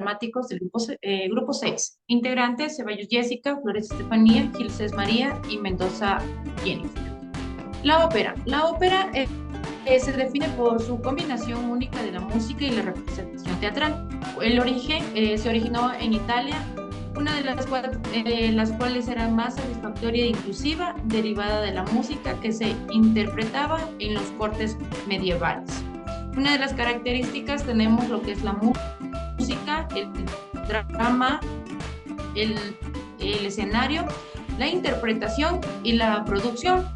dramáticos del grupo 6. Integrantes: Ceballos Jessica, Flores Estefanía, Gilces María y Mendoza Jennifer. La ópera. La ópera se define por su combinación única de la música y la representación teatral. El origen se originó en Italia, una de las cuales era más satisfactoria e inclusiva, derivada de la música que se interpretaba en los cortes medievales. Una de las características tenemos lo que es la música, el drama, el escenario, la interpretación y la producción.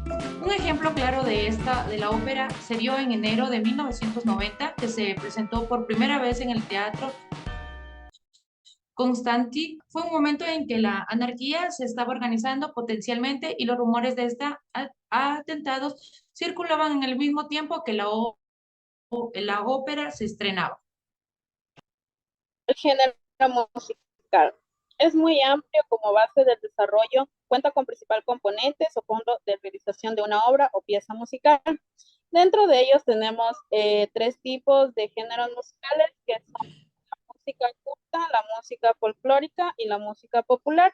Un ejemplo claro de la ópera se dio en enero de 1990, que se presentó por primera vez en el Teatro Constanti. Fue un momento en que la anarquía se estaba organizando potencialmente y los rumores de atentados circulaban en el mismo tiempo que la ópera se estrenaba. El género musical es muy amplio como base del desarrollo, cuenta con principal componentes o fondo de realización de una obra o pieza musical. Dentro de ellos tenemos tres tipos de géneros musicales, que son la música culta, la música folclórica y la música popular.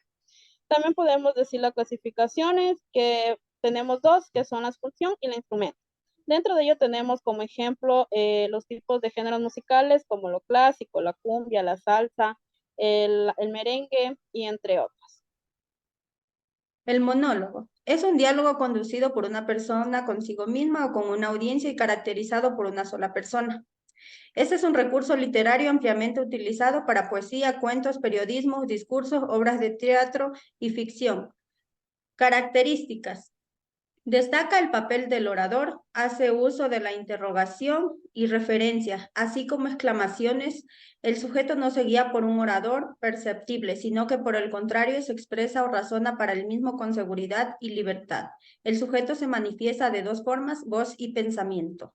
También podemos decir las clasificaciones, que tenemos dos, que son la función y la instrumento. Dentro de ello tenemos como ejemplo los tipos de géneros musicales como lo clásico, la cumbia, la salsa, el merengue y entre otros. El monólogo es un diálogo conducido por una persona consigo misma o con una audiencia y caracterizado por una sola persona. Este es un recurso literario ampliamente utilizado para poesía, cuentos, periodismo, discursos, obras de teatro y ficción. Características. Destaca el papel del orador, hace uso de la interrogación y referencia, así como exclamaciones. El sujeto no se guía por un orador perceptible, sino que por el contrario se expresa o razona para él mismo con seguridad y libertad. El sujeto se manifiesta de dos formas, voz y pensamiento.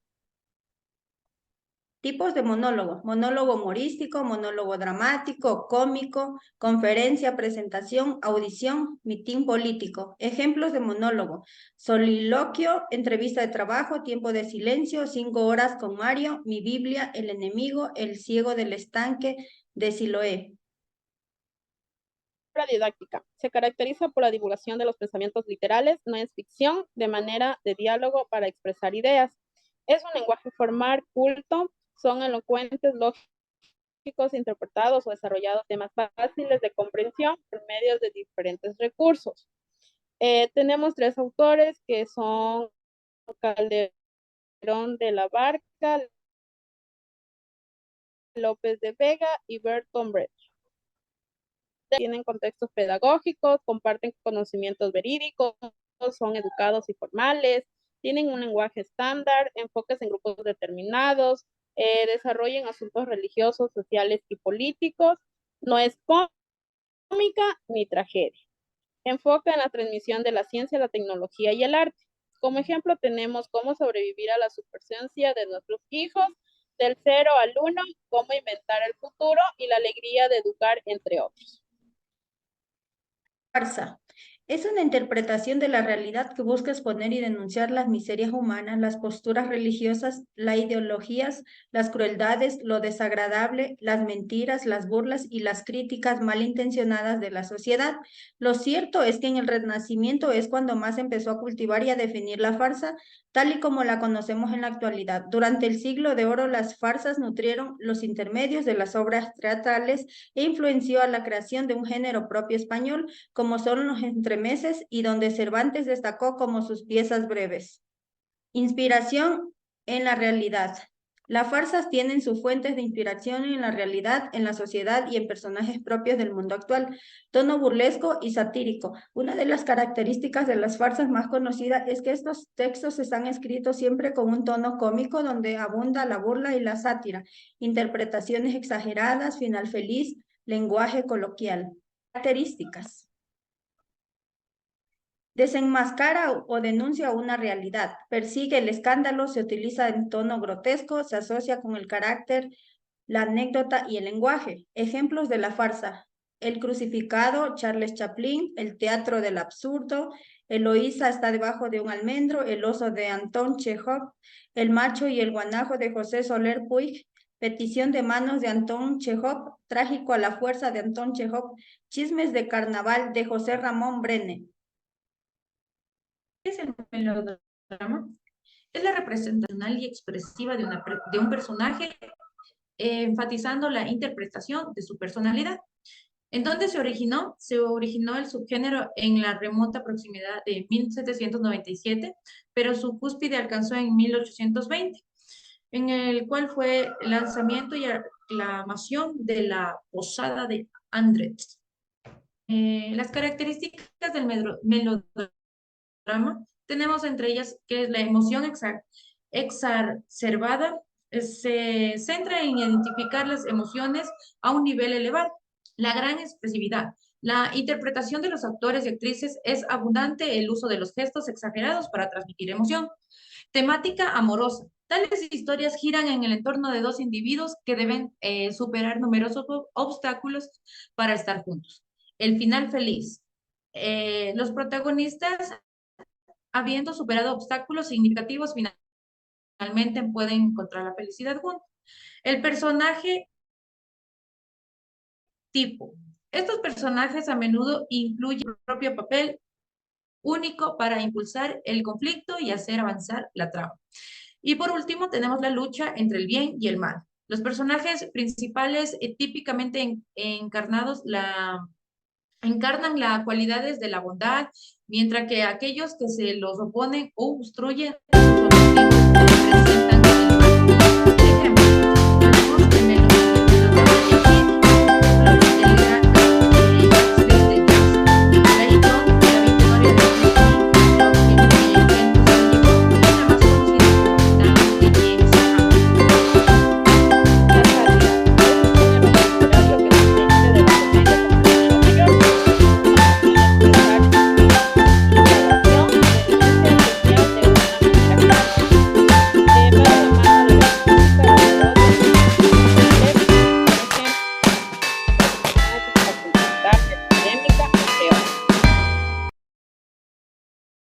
Tipos de monólogo: monólogo humorístico, monólogo dramático, cómico, conferencia, presentación, audición, mitin político. Ejemplos de monólogo: soliloquio, entrevista de trabajo, tiempo de silencio, 5 horas con Mario, mi Biblia, el enemigo, el ciego del estanque de Siloé. La didáctica se caracteriza por la divulgación de los pensamientos literales, no es ficción, de manera de diálogo para expresar ideas. Es un lenguaje formal, culto, son elocuentes, lógicos, interpretados o desarrollados temas fáciles de comprensión por medio de diferentes recursos. Tenemos tres autores que son Calderón de la Barca, López de Vega y Bertolt Brecht. Tienen contextos pedagógicos, comparten conocimientos verídicos, son educados y formales, tienen un lenguaje estándar, enfoques en grupos determinados, desarrollan asuntos religiosos, sociales y políticos, no es cómica ni tragedia. Enfoca en la transmisión de la ciencia, la tecnología y el arte. Como ejemplo tenemos Cómo sobrevivir a la supervivencia de nuestros hijos, Del 0 al 1, Cómo inventar el futuro y La alegría de educar, entre otros. Farsa. Es una interpretación de la realidad que busca exponer y denunciar las miserias humanas, las posturas religiosas, las ideologías, las crueldades, lo desagradable, las mentiras, las burlas y las críticas malintencionadas de la sociedad. Lo cierto es que en el Renacimiento es cuando más empezó a cultivar y a definir la farsa, tal y como la conocemos en la actualidad. Durante el Siglo de Oro, las farsas nutrieron los intermedios de las obras teatrales e influenció a la creación de un género propio español, como son los entremeses, y donde Cervantes destacó como sus piezas breves. Inspiración en la realidad. Las farsas tienen sus fuentes de inspiración en la realidad, en la sociedad y en personajes propios del mundo actual. Tono burlesco y satírico. Una de las características de las farsas más conocidas es que estos textos están escritos siempre con un tono cómico donde abunda la burla y la sátira, interpretaciones exageradas, final feliz, lenguaje coloquial. Características. Desenmascara o denuncia una realidad, persigue el escándalo, se utiliza en tono grotesco, se asocia con el carácter, la anécdota y el lenguaje. Ejemplos de la farsa: El crucificado, Charles Chaplin, El teatro del absurdo, Eloísa está debajo de un almendro, El oso de Anton Chekhov, El macho y el guanajo de José Soler Puig, Petición de manos de Antón Chejov, Trágico a la fuerza de Antón Chejov, Chismes de carnaval de José Ramón Brene. ¿Qué es el melodrama? Es la representación y expresiva de un personaje, enfatizando la interpretación de su personalidad. ¿En dónde se originó? Se originó el subgénero en la remota proximidad de 1797, pero su cúspide alcanzó en 1820, en el cual fue el lanzamiento y aclamación de la Posada de Andretz. Las características del melodrama, tenemos entre ellas que es la emoción exacerbada, se centra en identificar las emociones a un nivel elevado. La gran expresividad. La interpretación de los actores y actrices es abundante el uso de los gestos exagerados para transmitir emoción. Temática amorosa. Tales historias giran en el entorno de dos individuos que deben superar numerosos obstáculos para estar juntos. El final feliz. Los protagonistas, habiendo superado obstáculos significativos, finalmente pueden encontrar la felicidad juntos. El personaje tipo. Estos personajes a menudo incluyen su propio papel único para impulsar el conflicto y hacer avanzar la trama. Y por último, tenemos la lucha entre el bien y el mal. Los personajes principales típicamente encarnados encarnan las cualidades de la bondad, mientras que aquellos que se los oponen o obstruyen sus objetivos